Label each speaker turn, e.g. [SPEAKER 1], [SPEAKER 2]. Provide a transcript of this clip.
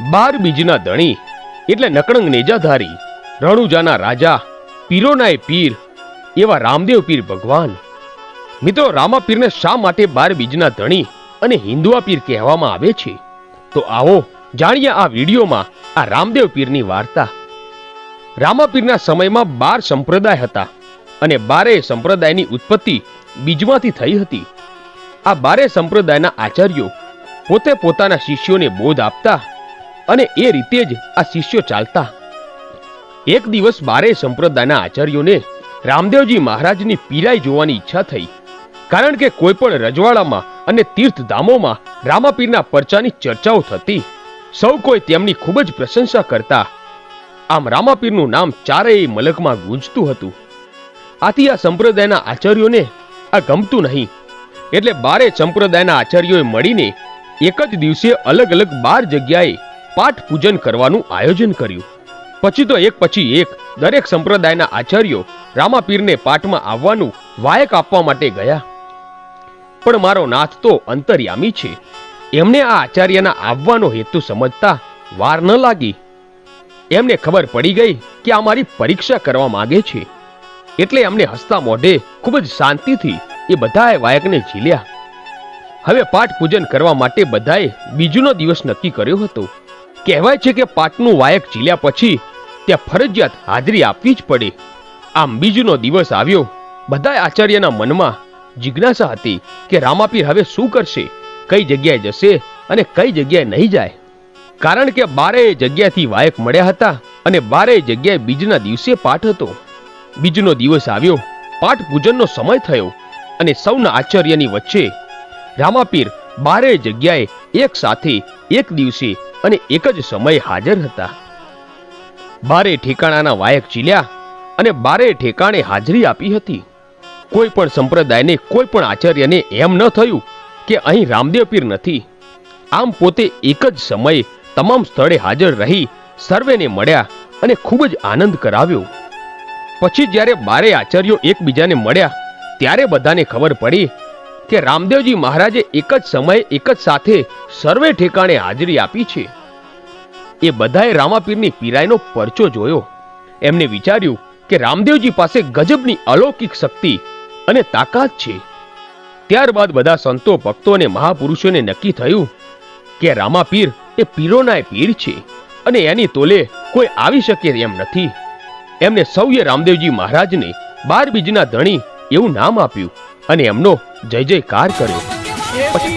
[SPEAKER 1] 12 બીજના ધણી એટલે નકળંગ નેજાધારી, રણુજાના રાજા, પીરોનાય પીર એવા રામદેવ પીર ભગવાન. મિત્રો, રામાપીરને શા માટે 12 બીજના ધણી અને હિન્દુઆ પીર કહેવામાં આવે છે? તો આવો જાણીએ આ વિડીયોમાં આ રામદેવ પીરની વાર્તા. રામાપીરના સમયમાં 12 સંપ્રદાય હતા અને 12 સંપ્રદાયની ઉત્પત્તિ બીજમાંથી થઈ હતી. આ 12 સંપ્રદાયના આચાર્યો પોતે પોતાના શિષ્યોને બોધ આપતા અને એ રીતે જ આ શિષ્યો ચાલતા. એક દિવસ 12 સંપ્રદાયના આચાર્યોને રામદેવજી મહારાજની પીરાઈ જોવાની ઈચ્છા થઈ, કારણ કે કોઈ પણ રજવાડામાં અને તીર્થધામોમાં રામાપીરના પરચાની ચર્ચાઓ થતી. સૌ કોઈ તેમની ખૂબ જ પ્રશંસા કરતા. આમ રામાપીરનું નામ ચારેય મલકમાં ગુંજતું હતું. આથી આ સંપ્રદાયના આચાર્યોને આ ગમતું નહીં, એટલે 12 સંપ્રદાયના આચાર્યોએ મળીને એક જ દિવસે અલગ અલગ 12 જગ્યાએ પાઠ પૂજન કરવાનું આયોજન કર્યું. પછી તો એક પછી એક દરેક સંપ્રદાયના આચાર્યો રામાપીરને પાઠમાં આવવાનું વાયક આપવા માટે ગયા. પણ મારો નાથ તો અંતર્યામી છે, એમને આ આચાર્યના આવવાનો હેતુ સમજતા વાર ન લાગી. એમને ખબર પડી ગઈ કે આ મારી પરીક્ષા કરવા માંગે છે, એટલે એમને હસતા મોઢે ખૂબ જ શાંતિથી એ બધાએ વાયકને ઝીલ્યા. હવે પાઠ પૂજન કરવા માટે બધાએ બીજનો દિવસ નક્કી કર્યો હતો. કહેવાય છે કે પાઠનું વાયક ઝીલ્યા પછી ત્યાં ફરજિયાત હાજરી આપવી જ પડે. આમ બીજનો દિવસ આવ્યો. બધા આચાર્યના મનમાં જિજ્ઞાસા હતી કે રામાપીર હવે શું કરશે, કઈ જગ્યાએ જશે અને કઈ જગ્યાએ નહીં જાય. કારણ કે 12 જગ્યાથી વાયક મળ્યા હતા અને 12 જગ્યાએ બીજના દિવસે પાઠ હતો. બીજનો દિવસ આવ્યો, પાઠ પૂજનનો સમય થયો અને સૌના આચાર્યની વચ્ચે રામાપીર 12 જગ્યાએ એક સાથે એક દિવસે અને એક જ સમયે હાજર હતા. 12 ઠેકાણાના વાયક ઝીલ્યા અને 12 ઠેકાણે હાજરી આપી હતી. કોઈ પણ સંપ્રદાયને, કોઈ પણ આચાર્યને એમ ન થયું કે અહીં રામદેવ પીર નથી. આમ પોતે એક જ સમયે તમામ સ્થળે હાજર રહી સર્વેને મળ્યા અને ખૂબ જ આનંદ કરાવ્યો. પછી જ્યારે 12 આચાર્યો એકબીજાને મળ્યા ત્યારે બધાને ખબર પડી કે રામદેવજી મહારાજે એક જ સમયે એક જ સાથે સર્વે ઠેકાણે હાજરી આપી છે. એ બધાએ રામાપીરની પીરાઈનો પરચો જોયો. એમને વિચાર્યું કે રામદેવજી પાસે ગજબની અલૌકિક શક્તિ અને તાકાત છે. ત્યારબાદ બધા સંતો, ભક્તો અને મહાપુરુષોને નક્કી થયું કે રામાપીર એ પીરોનાય પીર છે અને એની તોલે કોઈ આવી શકે એમ નથી. એમને સૌએ રામદેવજી મહારાજને 12 બીજના ધણી એવું નામ આપ્યું અને એમનો જય જયકાર કર્યો. પછી